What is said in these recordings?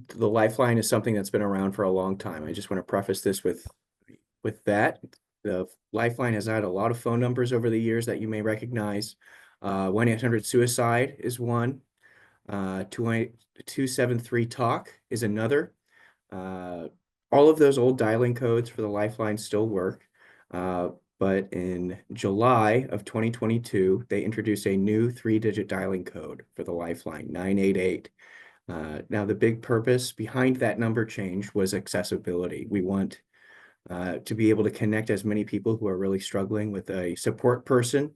the Lifeline is something that's been around for a long time. I just want to preface this with that. The Lifeline has had a lot of phone numbers over the years that you may recognize. 1-800-SUICIDE is one. 273-TALK is another. All of those old dialing codes for the Lifeline still work. But in July of 2022, they introduced a new 3-digit dialing code for the Lifeline, 988. Now, the big purpose behind that number change was accessibility. We want to be able to connect as many people who are really struggling with a support person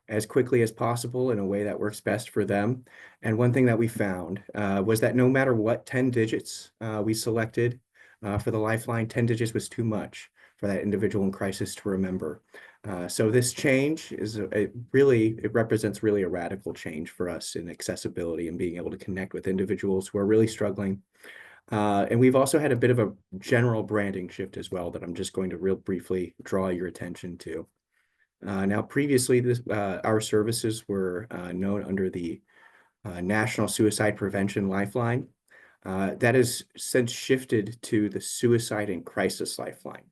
as quickly as possible in a way that works best for them. And one thing that we found was that no matter what 10 digits we selected for the Lifeline, 10 digits was too much for that individual in crisis to remember. So this change is it represents really a radical change for us in accessibility and being able to connect with individuals who are really struggling. And we've also had a bit of a general branding shift as well that I'm just going to real briefly draw your attention to. Now, previously, our services were known under the National Suicide Prevention Lifeline. That has since shifted to the Suicide and Crisis Lifeline.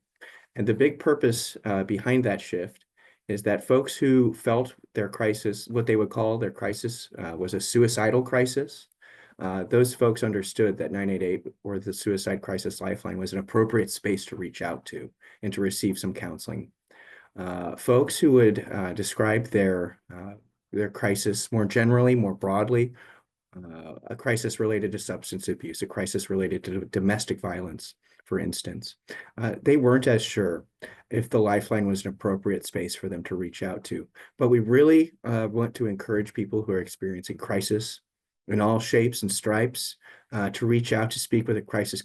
And the big purpose behind that shift is that folks who felt their crisis, what they would call their crisis, was a suicidal crisis. Those folks understood that 988 or the Suicide Crisis Lifeline was an appropriate space to reach out to and to receive some counseling. Folks who would describe their crisis more generally, more broadly, a crisis related to substance abuse, a crisis related to domestic violence, for instance, they weren't as sure if the Lifeline was an appropriate space for them to reach out to. But we really want to encourage people who are experiencing crisis in all shapes and stripes to reach out to speak with a crisis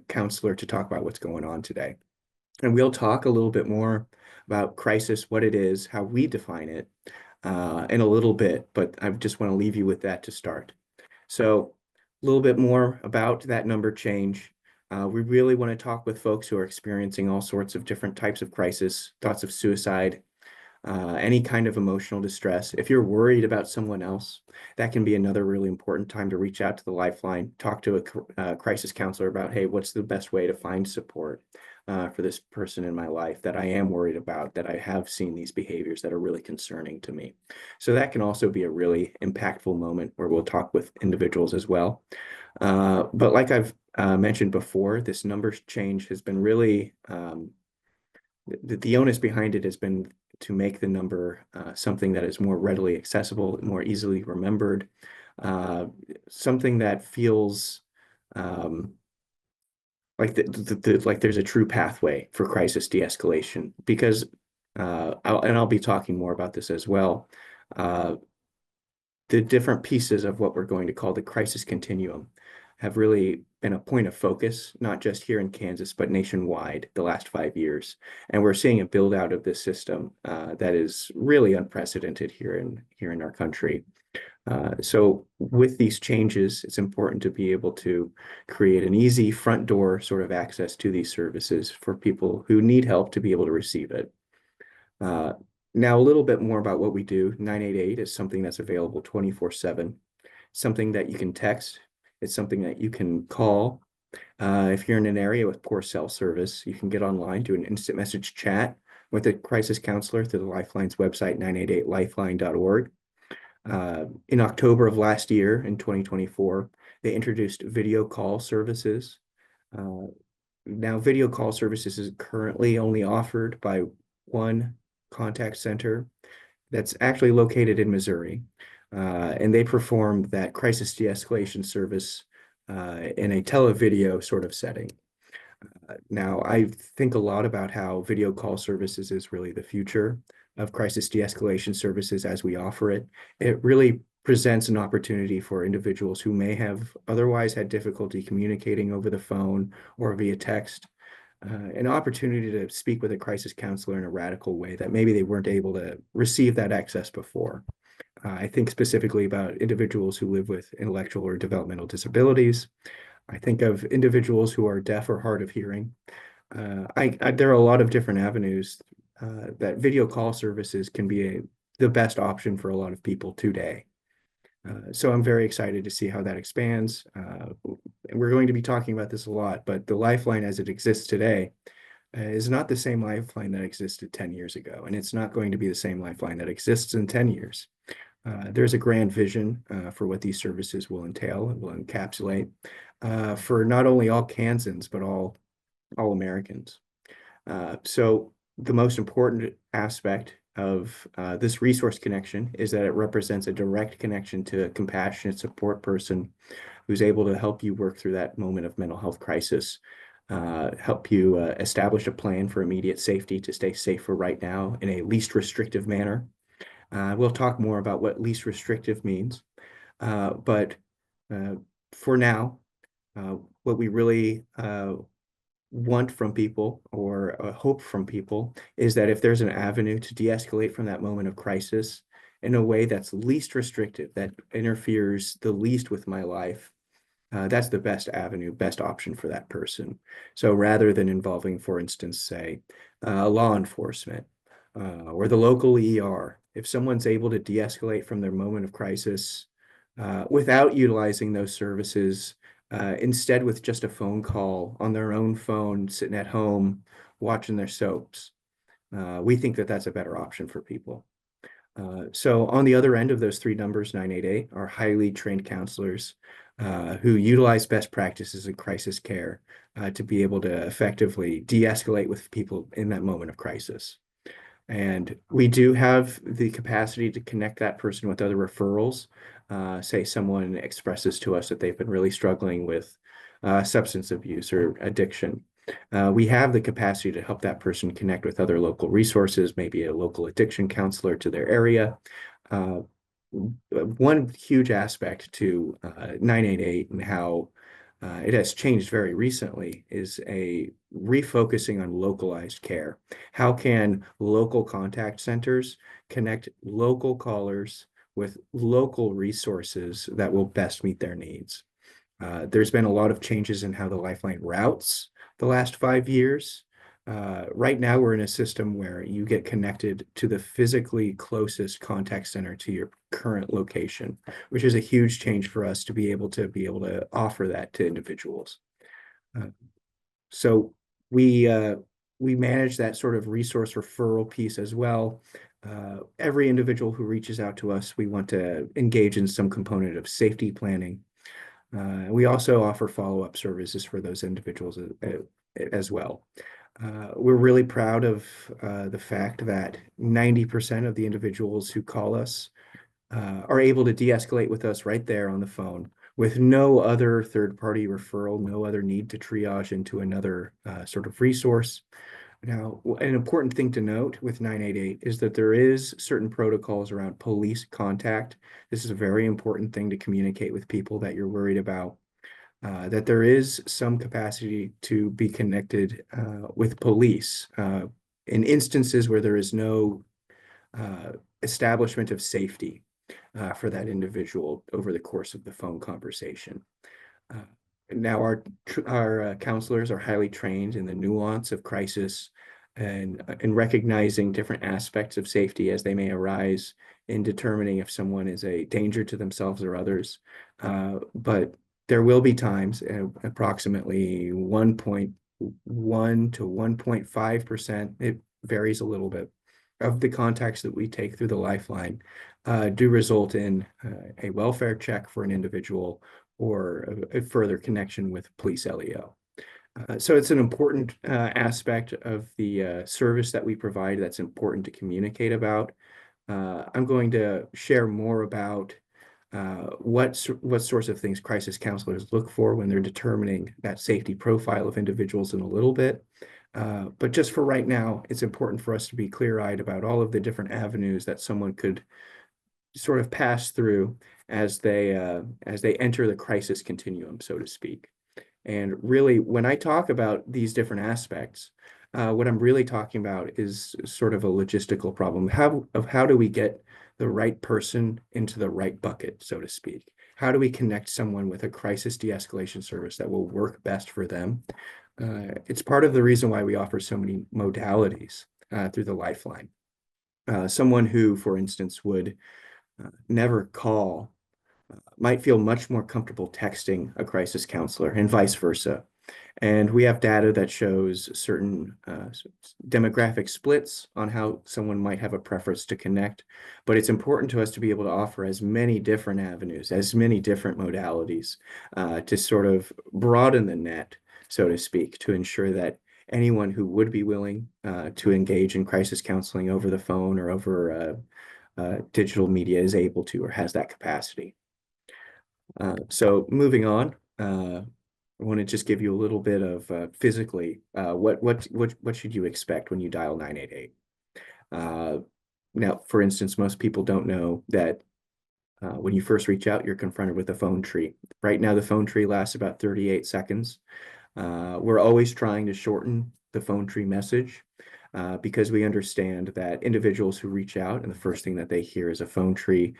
counselor to talk about what's going on today. And we'll talk a little bit more about crisis, what it is, how we define it in a little bit, but I just want to leave you with that to start. So a little bit more about that number change. We really want to talk with folks who are experiencing all sorts of different types of crisis, thoughts of suicide, any kind of emotional distress. If you're worried about someone else, that can be another really important time to reach out to the Lifeline, talk to a crisis counselor about, hey, what's the best way to find support for this person in my life that I am worried about, that I have seen these behaviors that are really concerning to me. So that can also be a really impactful moment where we'll talk with individuals as well. But like I've mentioned before, this numbers change has been really, the onus behind it has been to make the number something that is more readily accessible, more easily remembered, something that feels like there's a true pathway for crisis de-escalation. Because I'll be talking more about this as well. The different pieces of what we're going to call the crisis continuum have really been a point of focus, not just here in Kansas, but nationwide the last 5 years. And we're seeing a build out of this system that is really unprecedented here in our country. So with these changes, it's important to be able to create an easy front door sort of access to these services for people who need help to be able to receive it. Now, a little bit more about what we do. 988 is something that's available 24/7, something that you can text. It's something that you can call. If you're in an area with poor cell service, you can get online, do an instant message chat with a crisis counselor through the Lifeline's website, 988lifeline.org. In October of last year, in 2024, they introduced video call services. Now, video call services is currently only offered by one contact center that's actually located in Missouri. And they perform that crisis de-escalation service in a televideo sort of setting. Now, I think a lot about how video call services is really the future of crisis de-escalation services as we offer it. It really presents an opportunity for individuals who may have otherwise had difficulty communicating over the phone or via text, an opportunity to speak with a crisis counselor in a radical way that maybe they weren't able to receive that access before. I think specifically about individuals who live with intellectual or developmental disabilities. I think of individuals who are deaf or hard of hearing. There are a lot of different avenues that video call services can be the best option for a lot of people today. So I'm very excited to see how that expands. We're going to be talking about this a lot, but the Lifeline as it exists today is not the same Lifeline that existed 10 years ago, and it's not going to be the same Lifeline that exists in 10 years. There's a grand vision for what these services will entail and will encapsulate for not only all Kansans, but all Americans. So the most important aspect of this resource connection is that it represents a direct connection to a compassionate support person who's able to help you work through that moment of mental health crisis, help you establish a plan for immediate safety to stay safe for right now in a least restrictive manner. We'll talk more about what least restrictive means, but for now, what we really want from people or hope from people is that if there's an avenue to de-escalate from that moment of crisis in a way that's least restrictive, that interferes the least with my life, that's the best avenue, best option for that person. So rather than involving, for instance, say, law enforcement or the local ER, if someone's able to de-escalate from their moment of crisis without utilizing those services, instead with just a phone call on their own phone, sitting at home, watching their soaps, we think that that's a better option for people. So on the other end of those three numbers, 988, are highly trained counselors who utilize best practices in crisis care to be able to effectively de-escalate with people in that moment of crisis. And we do have the capacity to connect that person with other referrals. Say someone expresses to us that they've been really struggling with substance abuse or addiction. We have the capacity to help that person connect with other local resources, maybe a local addiction counselor to their area. One huge aspect to 988 and how it has changed very recently is a refocusing on localized care. How can local contact centers connect local callers with local resources that will best meet their needs? There's been a lot of changes in how the Lifeline routes the last 5 years. Right now, we're in a system where you get connected to the physically closest contact center to your current location, which is a huge change for us to be able to offer that to individuals. So we manage that sort of resource referral piece as well. Every individual who reaches out to us, we want to engage in some component of safety planning. We also offer follow-up services for those individuals as well. We're really proud of the fact that 90% of the individuals who call us are able to de-escalate with us right there on the phone with no other third-party referral, no other need to triage into another sort of resource. Now, an important thing to note with 988 is that there is certain protocols around police contact. This is a very important thing to communicate with people that you're worried about, that there is some capacity to be connected with police in instances where there is no establishment of safety for that individual over the course of the phone conversation. Now our counselors are highly trained in the nuance of crisis and in recognizing different aspects of safety as they may arise in determining if someone is a danger to themselves or others. But there will be times, approximately 1.1 to 1.5%, it varies a little bit, of the contacts that we take through the Lifeline do result in a welfare check for an individual or a further connection with police LEO. So it's an important aspect of the service that we provide that's important to communicate about. I'm going to share more about what sorts of things crisis counselors look for when they're determining that safety profile of individuals in a little bit. But just for right now, it's important for us to be clear-eyed about all of the different avenues that someone could sort of pass through as they enter the crisis continuum, so to speak. And really, when I talk about these different aspects, what I'm really talking about is sort of a logistical problem. How do we get the right person into the right bucket, so to speak? How do we connect someone with a crisis de-escalation service that will work best for them? It's part of the reason why we offer so many modalities through the Lifeline. Someone who, for instance, would never call might feel much more comfortable texting a crisis counselor and vice versa. And we have data that shows certain demographic splits on how someone might have a preference to connect. But it's important to us to be able to offer as many different avenues, as many different modalities to sort of broaden the net, so to speak, to ensure that anyone who would be willing to engage in crisis counseling over the phone or over digital media is able to or has that capacity. So moving on, I want to just give you a little bit of physically what should you expect when you dial 988. Now, for instance, most people don't know that when you first reach out, you're confronted with a phone tree. Right now, the phone tree lasts about 38 seconds. We're always trying to shorten the phone tree message because we understand that individuals who reach out and the first thing that they hear is a phone tree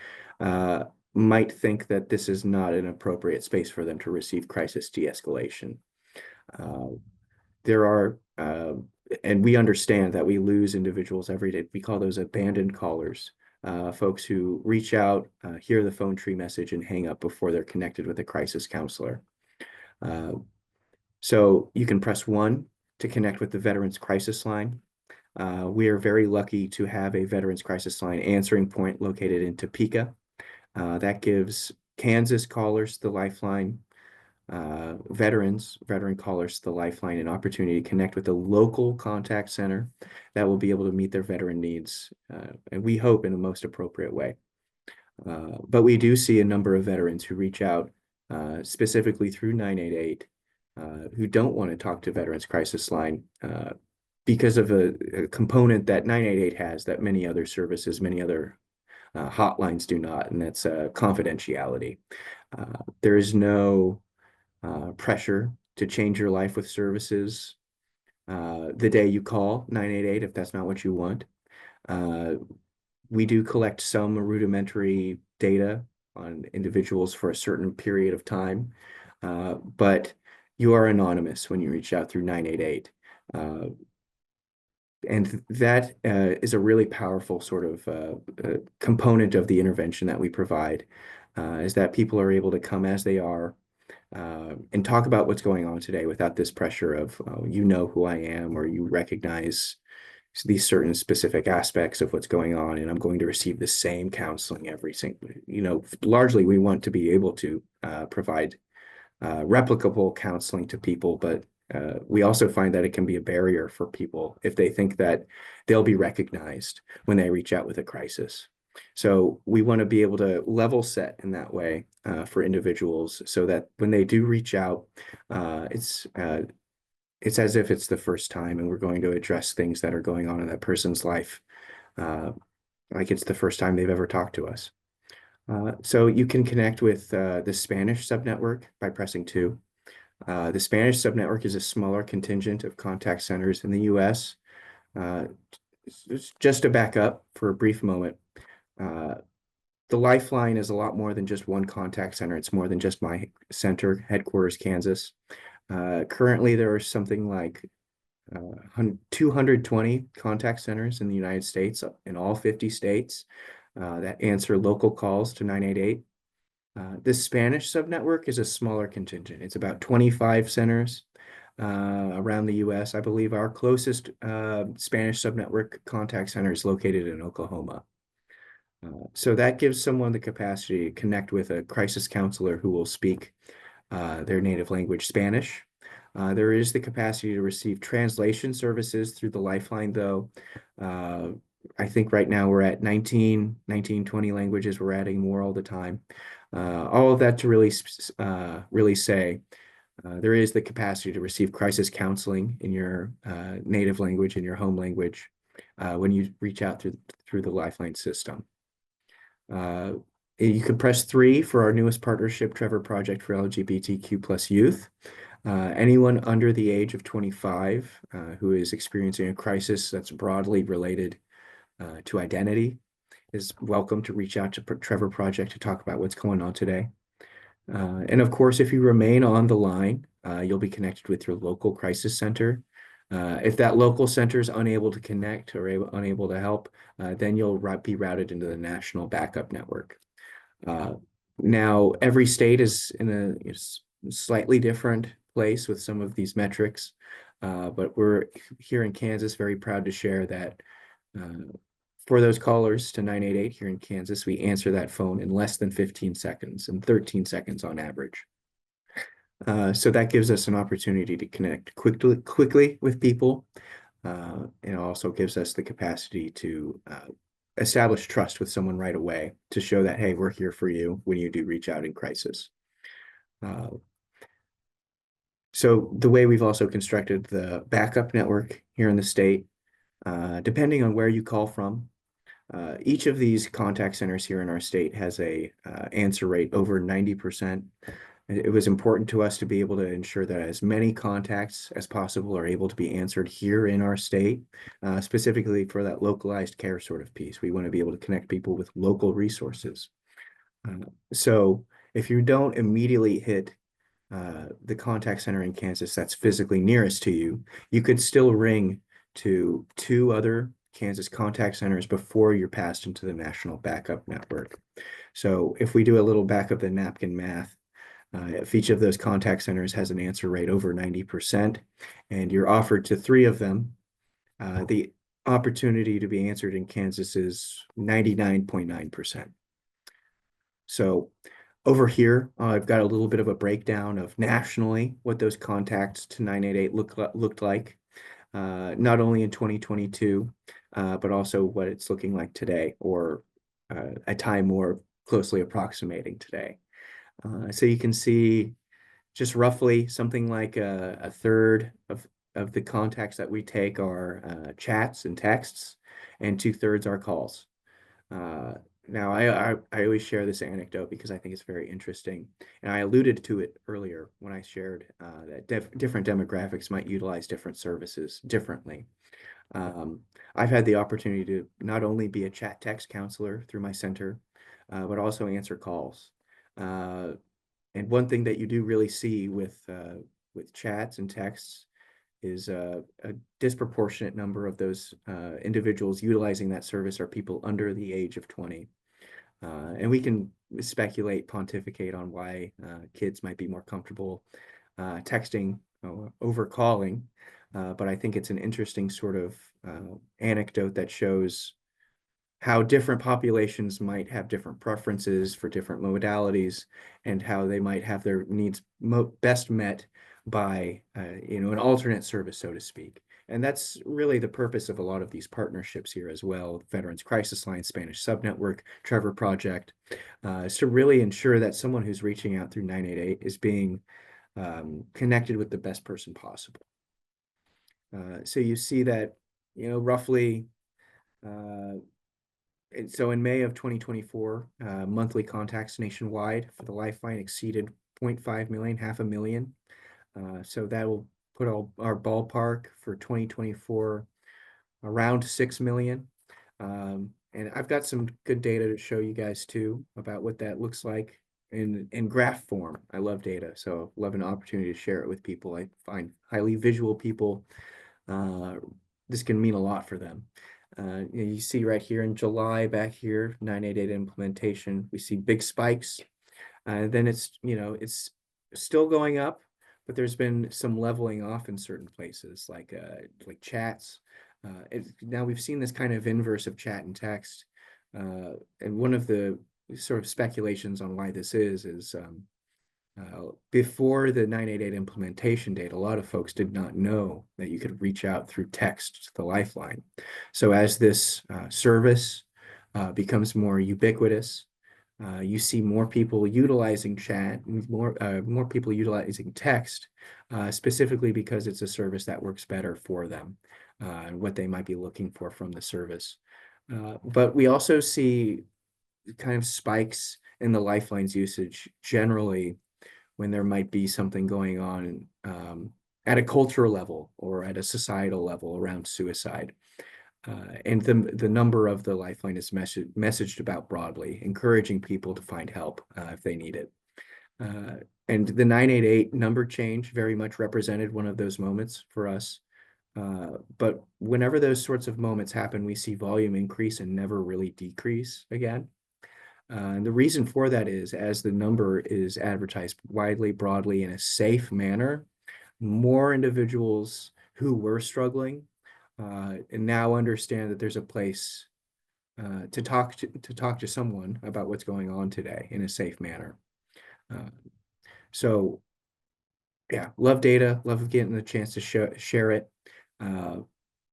might think that this is not an appropriate space for them to receive crisis de-escalation. There are, and we understand that we lose individuals every day. We call those abandoned callers, folks who reach out, hear the phone tree message, and hang up before they're connected with a crisis counselor. So you can press 1 to connect with the Veterans Crisis Line. We are very lucky to have a Veterans Crisis Line answering point located in Topeka. That gives Kansas callers the Lifeline, veteran callers the Lifeline, an opportunity to connect with a local contact center that will be able to meet their veteran needs, and we hope in the most appropriate way. But we do see a number of veterans who reach out specifically through 988 who don't want to talk to Veterans Crisis Line because of a component that 988 has that many other services, many other hotlines do not, and that's confidentiality. There is no pressure to change your life with services the day you call 988 if that's not what you want. We do collect some rudimentary data on individuals for a certain period of time, but you are anonymous when you reach out through 988. And that is a really powerful sort of component of the intervention that we provide, is that people are able to come as they are and talk about what's going on today without this pressure of, you know who I am, or you recognize these certain specific aspects of what's going on, and I'm going to receive the same counseling every single, largely we want to be able to provide replicable counseling to people, but we also find that it can be a barrier for people if they think that they'll be recognized when they reach out with a crisis. So we want to be able to level set in that way for individuals so that when they do reach out, it's as if it's the first time, and we're going to address things that are going on in that person's life like it's the first time they've ever talked to us. So you can connect with the Spanish subnetwork by pressing 2. The Spanish subnetwork is a smaller contingent of contact centers in the US. Just to back up for a brief moment, the Lifeline is a lot more than just one contact center. It's more than just my center, headquarters, Kansas. Currently, there are something like 220 contact centers in the United States, in all 50 states, that answer local calls to 988. The Spanish subnetwork is a smaller contingent. It's about 25 centers around the US. I believe our closest Spanish subnetwork contact center is located in Oklahoma. So that gives someone the capacity to connect with a crisis counselor who will speak their native language, Spanish. There is the capacity to receive translation services through the Lifeline, though. I think right now we're at 19, 20 languages. We're adding more all the time. All of that to really say there is the capacity to receive crisis counseling in your native language, in your home language, when you reach out through the Lifeline system. You can press 3 for our newest partnership, Trevor Project for LGBTQ plus youth. Anyone under the age of 25 who is experiencing a crisis that's broadly related to identity is welcome to reach out to Trevor Project to talk about what's going on today. And of course, if you remain on the line, you'll be connected with your local crisis center. If that local center is unable to connect or unable to help, then you'll be routed into the national backup network. Now, every state is in a slightly different place with some of these metrics, but we're here in Kansas very proud to share that for those callers to 988 here in Kansas, we answer that phone in less than 15 seconds and 13 seconds on average. So that gives us an opportunity to connect quickly with people. And also gives us the capacity to establish trust with someone right away to show that, hey, we're here for you when you do reach out in crisis. So the way we've also constructed the backup network here in the state, depending on where you call from, each of these contact centers here in our state has a answer rate over 90%. It was important to us to be able to ensure that as many contacts as possible are able to be answered here in our state, specifically for that localized care sort of piece. We want to be able to connect people with local resources. So if you don't immediately hit the contact center in Kansas that's physically nearest to you, you could still ring to 2 other Kansas contact centers before you're passed into the national backup network. So if we do a little back of the napkin math, if each of those contact centers has an answer rate over 90%, and you're offered to 3 of them, the opportunity to be answered in Kansas is 99.9%. So over here, I've got a little bit of a breakdown of nationally what those contacts to 988 looked like, not only in 2022, but also what it's looking like today, or a time more closely approximating today. So you can see just roughly something like a third of the contacts that we take are chats and texts, and 2/3 are calls. Now, I always share this anecdote because I think it's very interesting, and I alluded to it earlier when I shared that different demographics might utilize different services differently. I've had the opportunity to not only be a chat text counselor through my center, but also answer calls. And one thing that you do really see with chats and texts is a disproportionate number of those individuals utilizing that service are people under the age of 20. And we can speculate, pontificate on why kids might be more comfortable texting over calling. But I think it's an interesting sort of anecdote that shows how different populations might have different preferences for different modalities, and how they might have their needs best met by an alternate service, so to speak. And that's really the purpose of a lot of these partnerships here as well. Veterans Crisis Line, Spanish Subnetwork, Trevor Project, is to really ensure that someone who's reaching out through 988 is being connected with the best person possible. So you see that, roughly so in May of 2024, monthly contacts nationwide for the Lifeline exceeded 0.5 million, 500,000. So that will put our ballpark for 2024 around 6 million. And I've got some good data to show you guys too about what that looks like in graph form. I love data, so love an opportunity to share it with people. I find highly visual people, this can mean a lot for them. You see right here in July, back here, 988 implementation, we see big spikes. Then it's still going up, but there's been some leveling off in certain places, like chats. Now we've seen this kind of inverse of chat and text. And one of the sort of speculations on why this is before the 988 implementation date, a lot of folks did not know that you could reach out through text to the Lifeline. So as this service becomes more ubiquitous, you see more people utilizing chat, more people utilizing text, specifically because it's a service that works better for them and what they might be looking for from the service. But we also see kind of spikes in the Lifeline's usage generally when there might be something going on at a cultural level or at a societal level around suicide. And the number of the Lifeline is messaged about broadly, encouraging people to find help if they need it. And the 988 number change very much represented one of those moments for us. But whenever those sorts of moments happen, we see volume increase and never really decrease again. And the reason for that is, as the number is advertised widely, broadly, in a safe manner, more individuals who were struggling and now understand that there's a place to talk to someone about what's going on today in a safe manner. So yeah, love data, love getting the chance to share it.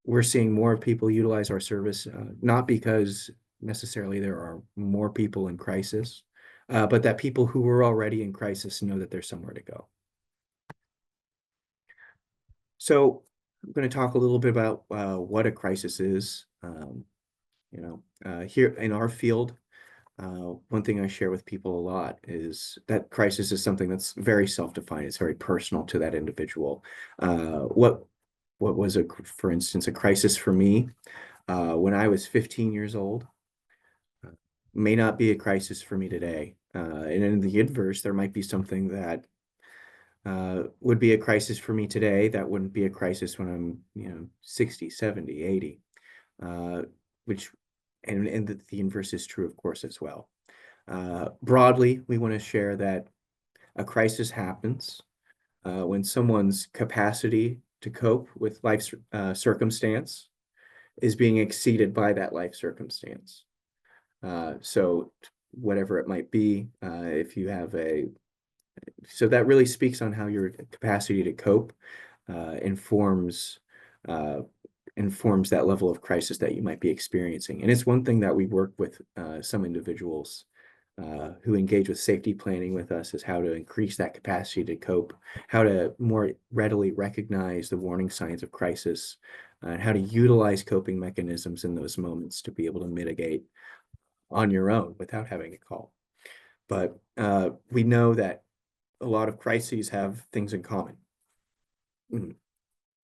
We're seeing more people utilize our service, not because necessarily there are more people in crisis, but that people who were already in crisis know that there's somewhere to go. So I'm going to talk a little bit about what a crisis is. Here in our field, one thing I share with people a lot is that crisis is something that's very self-defined. It's very personal to that individual. What was, for instance, a crisis for me when I was 15 years old may not be a crisis for me today. And in the inverse, there might be something that would be a crisis for me today that wouldn't be a crisis when I'm 60, 70, 80, which and the inverse is true, of course, as well. Broadly, we want to share that a crisis happens when someone's capacity to cope with life circumstance is being exceeded by that life circumstance. So whatever it might be, if you have so that really speaks on how your capacity to cope informs that level of crisis that you might be experiencing. And it's one thing that we work with some individuals who engage with safety planning with us, is how to increase that capacity to cope, how to more readily recognize the warning signs of crisis, and how to utilize coping mechanisms in those moments to be able to mitigate on your own without having to call. But we know that a lot of crises have things in common.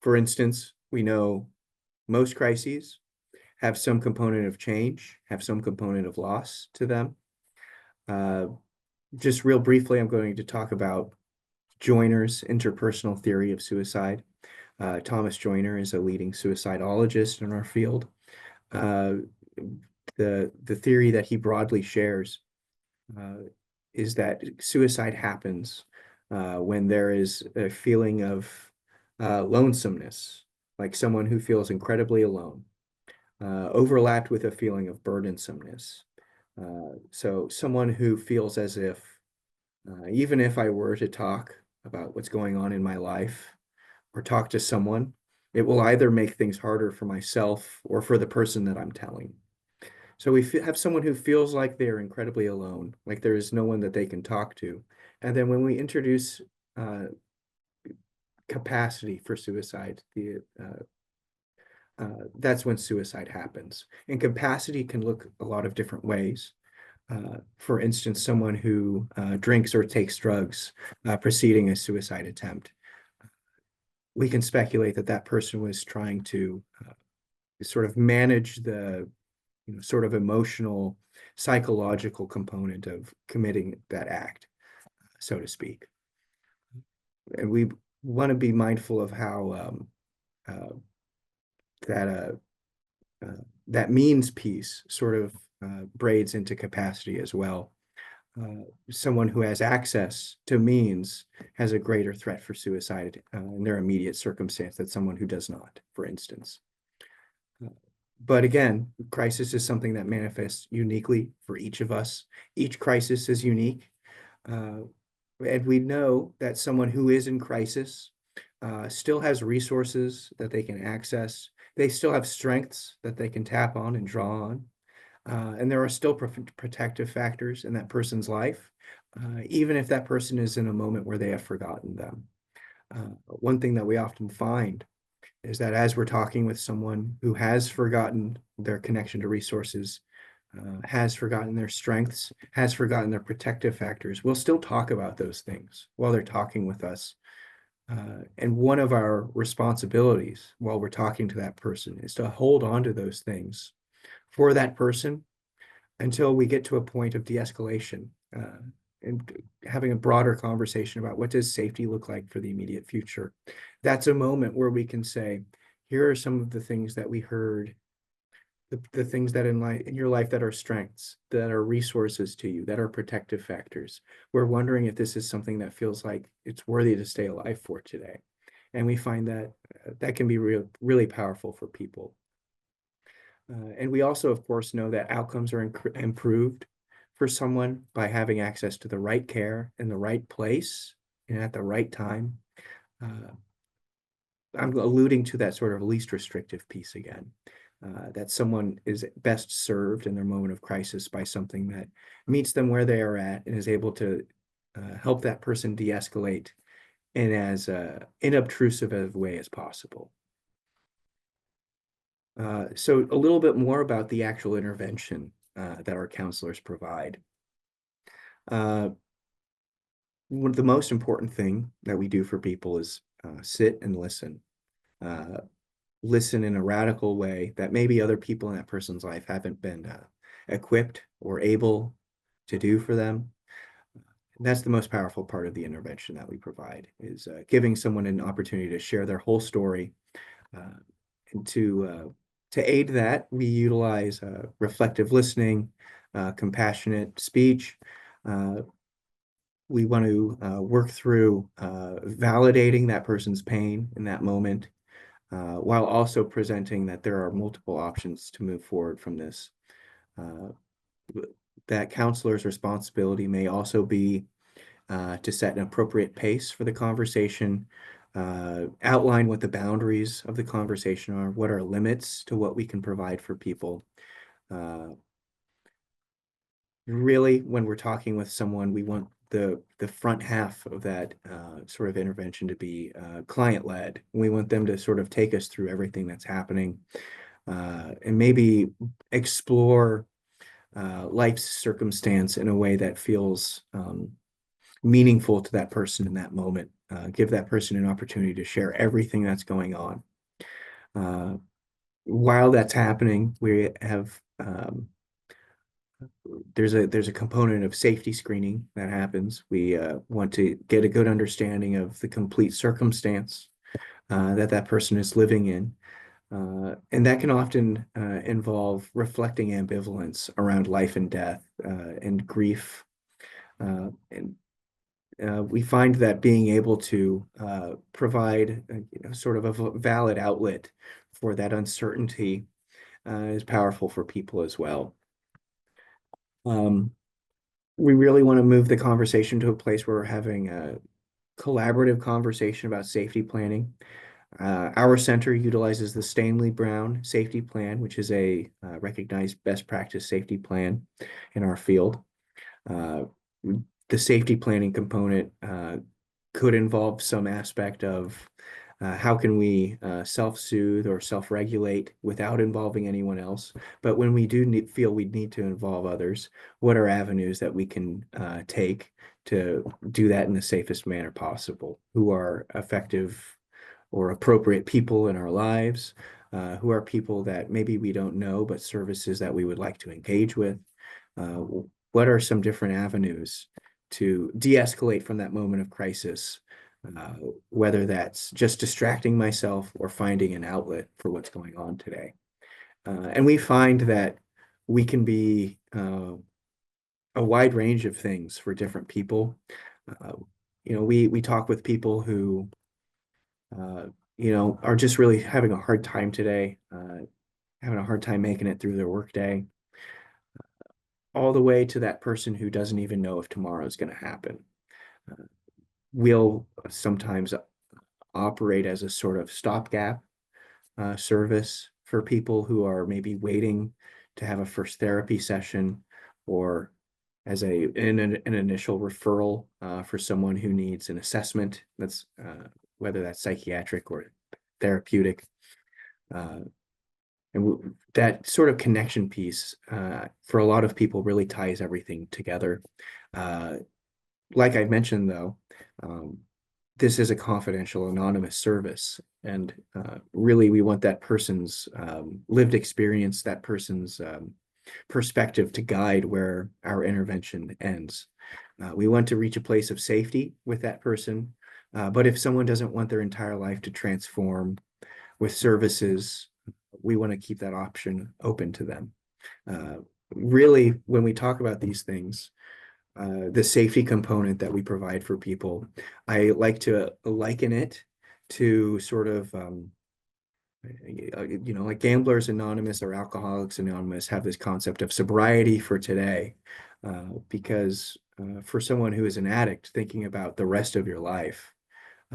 For instance, we know most crises have some component of change, have some component of loss to them. Just real briefly, I'm going to talk about Joiner's interpersonal theory of suicide. Thomas Joiner is a leading suicidologist in our field. The theory that he broadly shares is that suicide happens when there is a feeling of lonesomeness, like someone who feels incredibly alone, overlapped with a feeling of burdensomeness. So someone who feels as if, even if I were to talk about what's going on in my life or talk to someone, it will either make things harder for myself or for the person that I'm telling. So we have someone who feels like they're incredibly alone, like there is no one that they can talk to. And then when we introduce capacity for suicide, that's when suicide happens. And capacity can look a lot of different ways. For instance, someone who drinks or takes drugs preceding a suicide attempt. We can speculate that that person was trying to sort of manage the sort of emotional, psychological component of committing that act, so to speak. And we want to be mindful of how that means piece sort of braids into capacity as well. Someone who has access to means has a greater threat for suicide in their immediate circumstance than someone who does not, for instance. But again, crisis is something that manifests uniquely for each of us. Each crisis is unique. And we know that someone who is in crisis still has resources that they can access. They still have strengths that they can tap on and draw on. And there are still protective factors in that person's life, even if that person is in a moment where they have forgotten them. One thing that we often find is that as we're talking with someone who has forgotten their connection to resources, has forgotten their strengths, has forgotten their protective factors, we'll still talk about those things while they're talking with us. And one of our responsibilities while we're talking to that person is to hold on to those things for that person until we get to a point of de-escalation and having a broader conversation about what does safety look like for the immediate future. That's a moment where we can say, here are some of the things that we heard the things that in your life that are strengths, that are resources to you, that are protective factors. We're wondering if this is something that feels like it's worthy to stay alive for today. And we find that that can be really powerful for people. And we also, of course, know that outcomes are improved for someone by having access to the right care in the right place and at the right time. Uh, I'm alluding to that sort of least restrictive piece again, that someone is best served in their moment of crisis by something that meets them where they are at and is able to help that person de-escalate in as inobtrusive a way as possible. So a little bit more about the actual intervention that our counselors provide. The most important thing that we do for people is sit and listen. Listen in a radical way that maybe other people in that person's life haven't been equipped or able to do for them. And that's the most powerful part of the intervention that we provide, is giving someone an opportunity to share their whole story. And to aid that, we utilize reflective listening, compassionate speech. We want to work through validating that person's pain in that moment, while also presenting that there are multiple options to move forward from this. That counselor's responsibility may also be to set an appropriate pace for the conversation, outline what the boundaries of the conversation are, what are limits to what we can provide for people. Really, when we're talking with someone, we want the front half of that sort of intervention to be client-led. We want them to sort of take us through everything that's happening, and maybe explore life's circumstance in a way that feels meaningful to that person in that moment. Give that person an opportunity to share everything that's going on. While that's happening, we have there's a component of safety screening that happens. We want to get a good understanding of the complete circumstance that person is living in. And that can often involve reflecting ambivalence around life and death and grief. And we find that being able to provide sort of a valid outlet for that uncertainty is powerful for people as well. We really want to move the conversation to a place where we're having a collaborative conversation about safety planning. Our center utilizes the Stanley Brown Safety Plan, which is a recognized best practice safety plan in our field. The safety planning component could involve some aspect of how can we self-soothe or self-regulate without involving anyone else. But when we do feel we need to involve others, what are avenues that we can take to do that in the safest manner possible? Who are effective or appropriate people in our lives? Who are people that maybe we don't know, but services that we would like to engage with? What are some different avenues to de-escalate from that moment of crisis, whether that's just distracting myself or finding an outlet for what's going on today? And we find that we can be a wide range of things for different people. We talk with people who are just really having a hard time today, having a hard time making it through their workday, all the way to that person who doesn't even know if tomorrow is going to happen. We'll sometimes operate as a sort of stopgap service for people who are maybe waiting to have a first therapy session, or as an initial referral for someone who needs an assessment, that's whether that's psychiatric or therapeutic. And that sort of connection piece for a lot of people really ties everything together. Like I mentioned, though, this is a confidential, anonymous service. And really, we want that person's lived experience, that person's perspective to guide where our intervention ends. We want to reach a place of safety with that person. But if someone doesn't want their entire life to transform with services we want to keep that option open to them. Really, when we talk about these things, the safety component that we provide for people, I like to liken it to sort of, like Gamblers Anonymous or Alcoholics Anonymous have this concept of sobriety for today, because for someone who is an addict, thinking about the rest of your life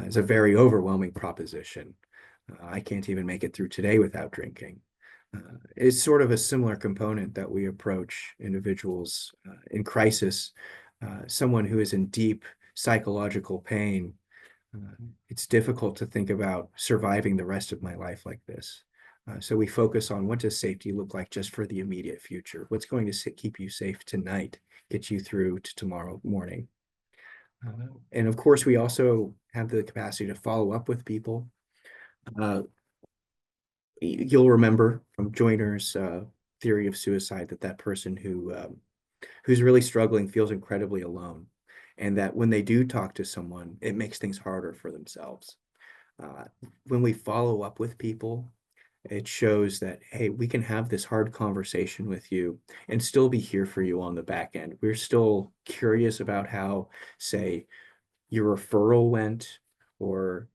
is a very overwhelming proposition. I can't even make it through today without drinking. It's sort of a similar component that we approach individuals in crisis. Someone who is in deep psychological pain, it's difficult to think about surviving the rest of my life like this. So we focus on what does safety look like just for the immediate future? What's going to keep you safe tonight, get you through to tomorrow morning? And of course, we also have the capacity to follow up with people. You'll remember from Joyner's theory of suicide that person who's really struggling feels incredibly alone, and that when they do talk to someone, it makes things harder for themselves. When we follow up with people, it shows that, hey, we can have this hard conversation with you and still be here for you on the back end. We're still curious about how, say, your referral went, or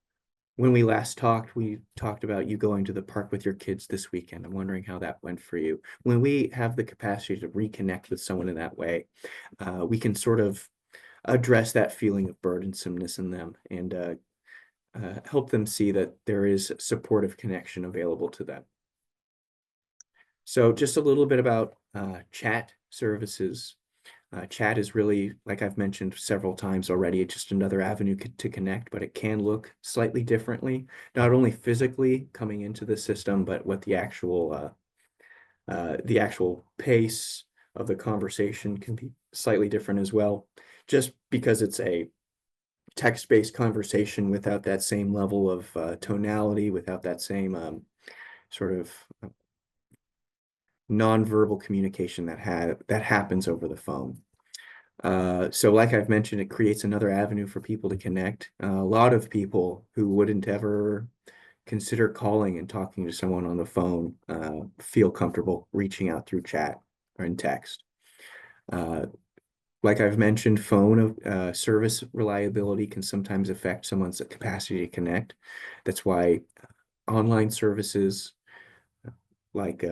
when we last talked, we talked about you going to the park with your kids this weekend. I'm wondering how that went for you. When we have the capacity to reconnect with someone in that way, we can sort of address that feeling of burdensomeness in them and help them see that there is supportive connection available to them. So just a little bit about chat services. Chat is really, like I've mentioned several times already, just another avenue to connect, but it can look slightly differently, not only physically coming into the system, but what the actual pace of the conversation can be slightly different as well, just because it's a text-based conversation without that same level of tonality, without that same sort of nonverbal communication that happens over the phone. So like I've mentioned, it creates another avenue for people to connect. A lot of people who wouldn't ever consider calling and talking to someone on the phone feel comfortable reaching out through chat or in text. Like I've mentioned, phone service reliability can sometimes affect someone's capacity to connect. That's why online services like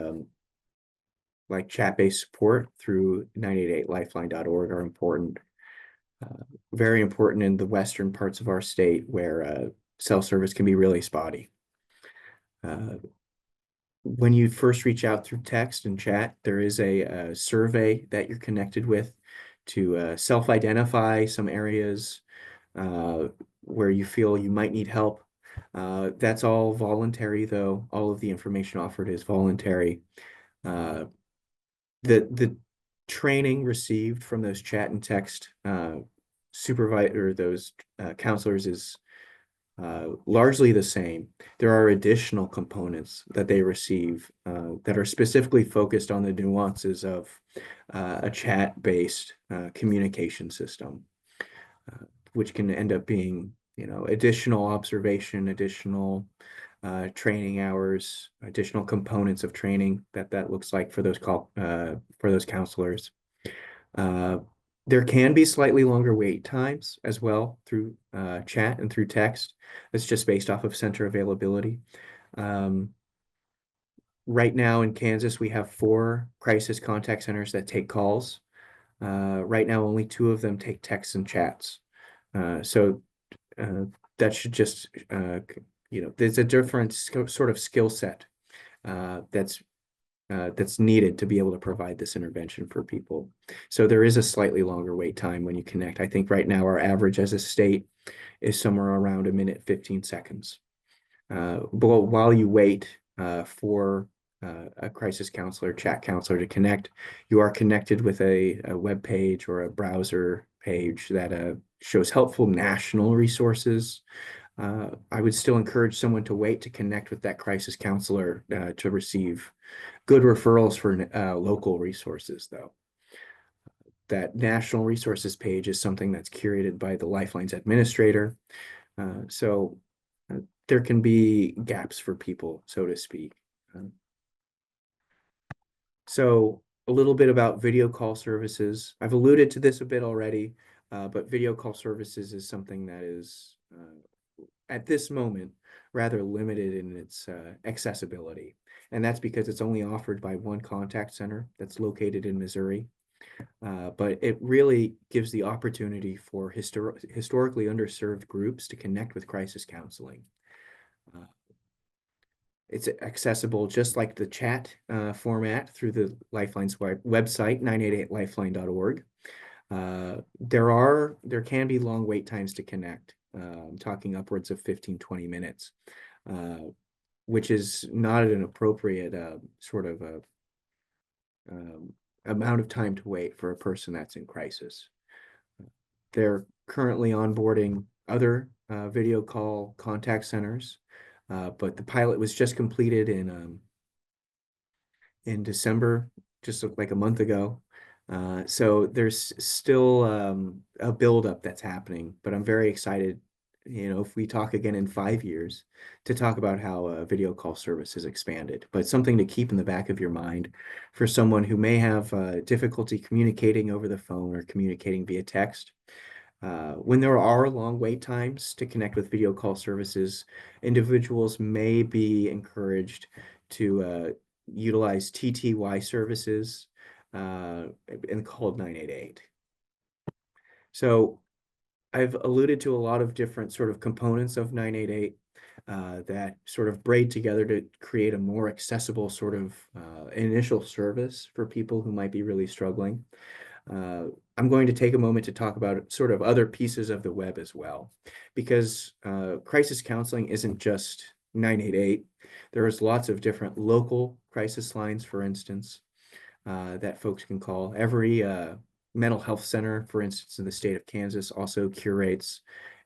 chat-based support through 988lifeline.org are important. Very important in the western parts of our state where cell service can be really spotty. When you first reach out through text and chat, there is a survey that you're connected with to self-identify some areas where you feel you might need help. That's all voluntary, though. All of the information offered is voluntary. The training received from those chat and text supervisor, those counselors is largely the same. There are additional components that they receive that are specifically focused on the nuances of a chat-based communication system, which can end up being, additional observation, additional training hours, additional components of training that looks like for those counselors. There can be slightly longer wait times as well through chat and through text. It's just based off of center availability. Right now in Kansas, we have 4 crisis contact centers that take calls. Right now, only 2 of them take texts and chats. So that should just, there's a different sort of skill set that's needed to be able to provide this intervention for people. So there is a slightly longer wait time when you connect. I think right now our average as a state is somewhere around 1 minute, 15 seconds. But while you wait for a crisis counselor, chat counselor to connect, you are connected with a web page or a browser page that shows helpful national resources. I would still encourage someone to wait to connect with that crisis counselor to receive good referrals for local resources, though. That national resources page is something that's curated by the Lifeline's administrator. So there can be gaps for people, so to speak. So a little bit about video call services. I've alluded to this a bit already, but video call services is something that is at this moment rather limited in its accessibility. And that's because it's only offered by one contact center that's located in Missouri. But it really gives the opportunity for historically underserved groups to connect with crisis counseling. Uh, it's accessible just like the chat format through the Lifeline's website, 988lifeline.org. There can be long wait times to connect. I'm talking upwards of 15, 20 minutes, which is not an appropriate sort of amount of time to wait for a person that's in crisis. They're currently onboarding other video call contact centers, but the pilot was just completed in December, just like a month ago. So there's still a buildup that's happening, but I'm very excited, if we talk again in 5 years, to talk about how a video call service has expanded. But something to keep in the back of your mind for someone who may have difficulty communicating over the phone or communicating via text. When there are long wait times to connect with video call services, individuals may be encouraged to utilize TTY services and called 988. So I've alluded to a lot of different sort of components of 988 that sort of braid together to create a more accessible sort of initial service for people who might be really struggling. I'm going to take a moment to talk about sort of other pieces of the web as well, because crisis counseling isn't just 988. There's lots of different local crisis lines, for instance, that folks can call. Every mental health center, for instance, in the state of Kansas also curates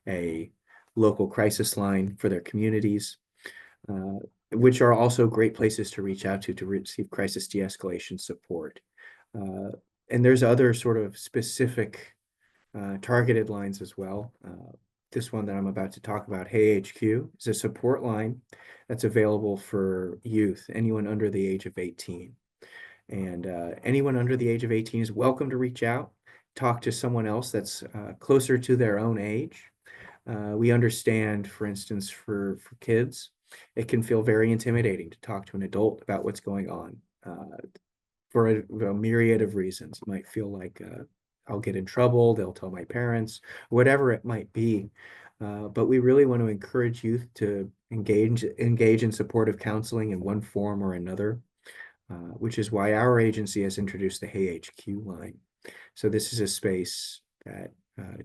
a local crisis line for their communities, which are also great places to reach out to receive crisis de-escalation support. And there's other sort of specific targeted lines as well. This one that I'm about to talk about, Hey HQ, is a support line that's available for youth, anyone under the age of 18. And anyone under the age of 18 is welcome to reach out, talk to someone else that's closer to their own age. We understand, for instance, for kids, it can feel very intimidating to talk to an adult about what's going on. For a myriad of reasons. It might feel like I'll get in trouble, they'll tell my parents, whatever it might be. But we really want to encourage youth to engage in supportive counseling in one form or another, which is why our agency has introduced the Hey HQ line. So this is a space that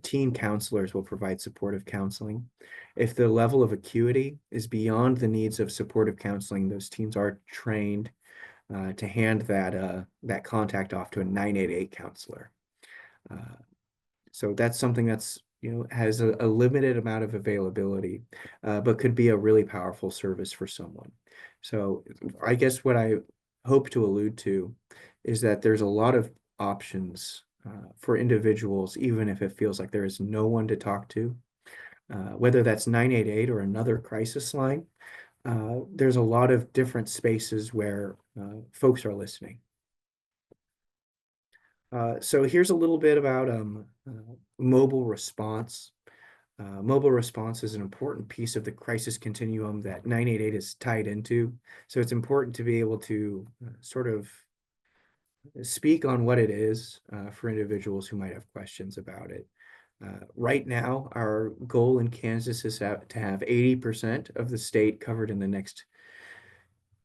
teen counselors will provide supportive counseling. If the level of acuity is beyond the needs of supportive counseling, those teens are trained to hand that contact off to a 988 counselor. So that's something that's, has a limited amount of availability, but could be a really powerful service for someone. So I guess what I hope to allude to is that there's a lot of options for individuals, even if it feels like there is no one to talk to, whether that's 988 or another crisis line. There's a lot of different spaces where folks are listening. So here's a little bit about mobile response. Mobile response is an important piece of the crisis continuum that 988 is tied into. So it's important to be able to sort of speak on what it is for individuals who might have questions about it. Right now, our goal in Kansas is to have 80% of the state covered in the next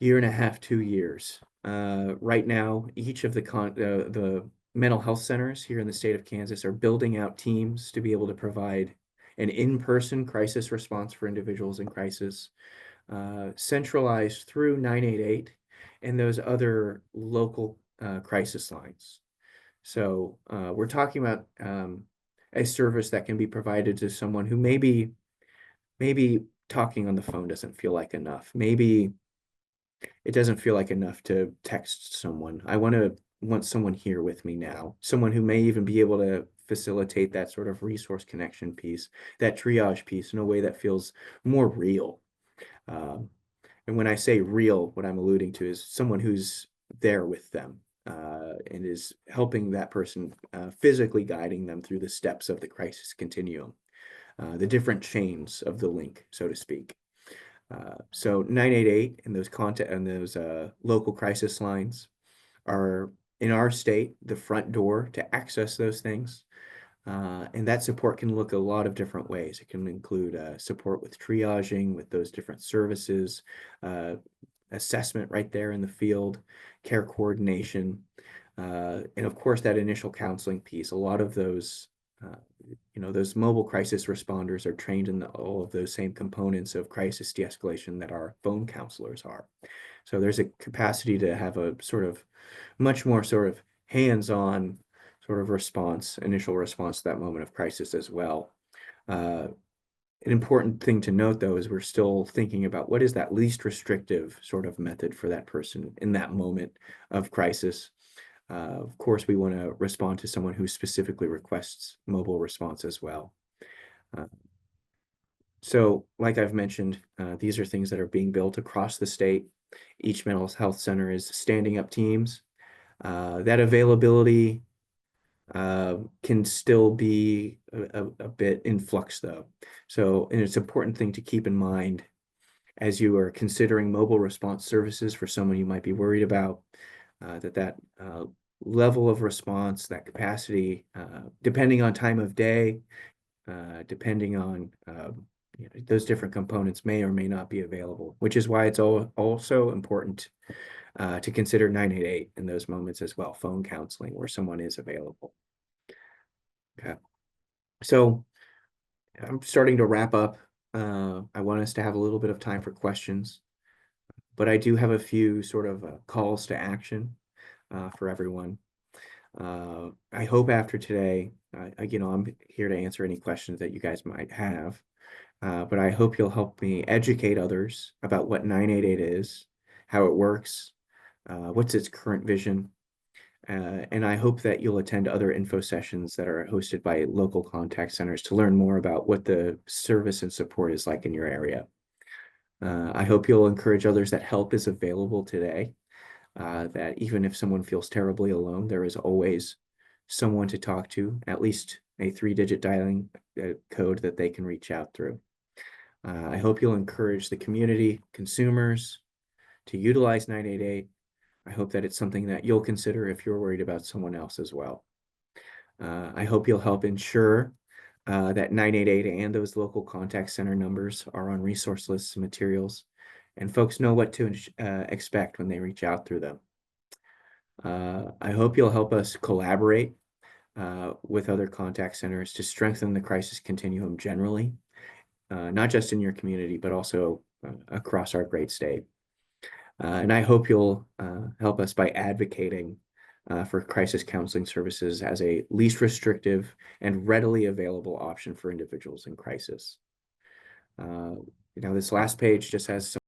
year and a half, 2 years. Right now, each of the mental health centers here in the state of Kansas are building out teams to be able to provide an in-person crisis response for individuals in crisis, centralized through 988 and those other local crisis lines. So we're talking about a service that can be provided to someone who maybe talking on the phone doesn't feel like enough. Maybe it doesn't feel like enough to text someone. I want someone here with me now, someone who may even be able to facilitate that sort of resource connection piece, that triage piece in a way that feels more real. And when I say real, what I'm alluding to is someone who's there with them, and is helping that person, physically guiding them through the steps of the crisis continuum, the different chains of the link, so to speak. So 988 and those local crisis lines are, in our state, the front door to access those things. And that support can look a lot of different ways. It can include support with triaging, with those different services, assessment right there in the field, care coordination, and of course that initial counseling piece. A lot of those, those mobile crisis responders are trained in all of those same components of crisis de-escalation that our phone counselors are. So there's a capacity to have a much more hands-on initial response to that moment of crisis as well. An important thing to note, though, is we're still thinking about what is that least restrictive method for that person in that moment of crisis. Of course, we want to respond to someone who specifically requests mobile response as well. So, like I've mentioned, these are things that are being built across the state. Each mental health center is standing up teams. That availability can still be a bit in flux, though. So, and it's an important thing to keep in mind as you are considering mobile response services for someone you might be worried about, that level of response, that capacity, depending on time of day, depending on those different components may or may not be available, which is why it's also important to consider 988 in those moments as well, phone counseling where someone is available. Okay, so I'm starting to wrap up. I want us to have a little bit of time for questions, but I do have a few calls to action for everyone. I hope after today, I'm here to answer any questions that you guys might have, but I hope you'll help me educate others about what 988 is, how it works, what's its current vision, and I hope that you'll attend other info sessions that are hosted by local contact centers to learn more about what the service and support is like in your area. I hope you'll encourage others that help is available today, that even if someone feels terribly alone, there is always someone to talk to, at least a 3-digit dialing code that they can reach out through. I hope you'll encourage the community, consumers, to utilize 988. I hope that it's something that you'll consider if you're worried about someone else as well. I hope you'll help ensure that 988 and those local contact center numbers are on resource lists and materials, and folks know what to expect when they reach out through them. I hope you'll help us collaborate with other contact centers to strengthen the crisis continuum generally, not just in your community, but also across our great state. And I hope you'll help us by advocating for crisis counseling services as a least restrictive and readily available option for individuals in crisis. This last page just has some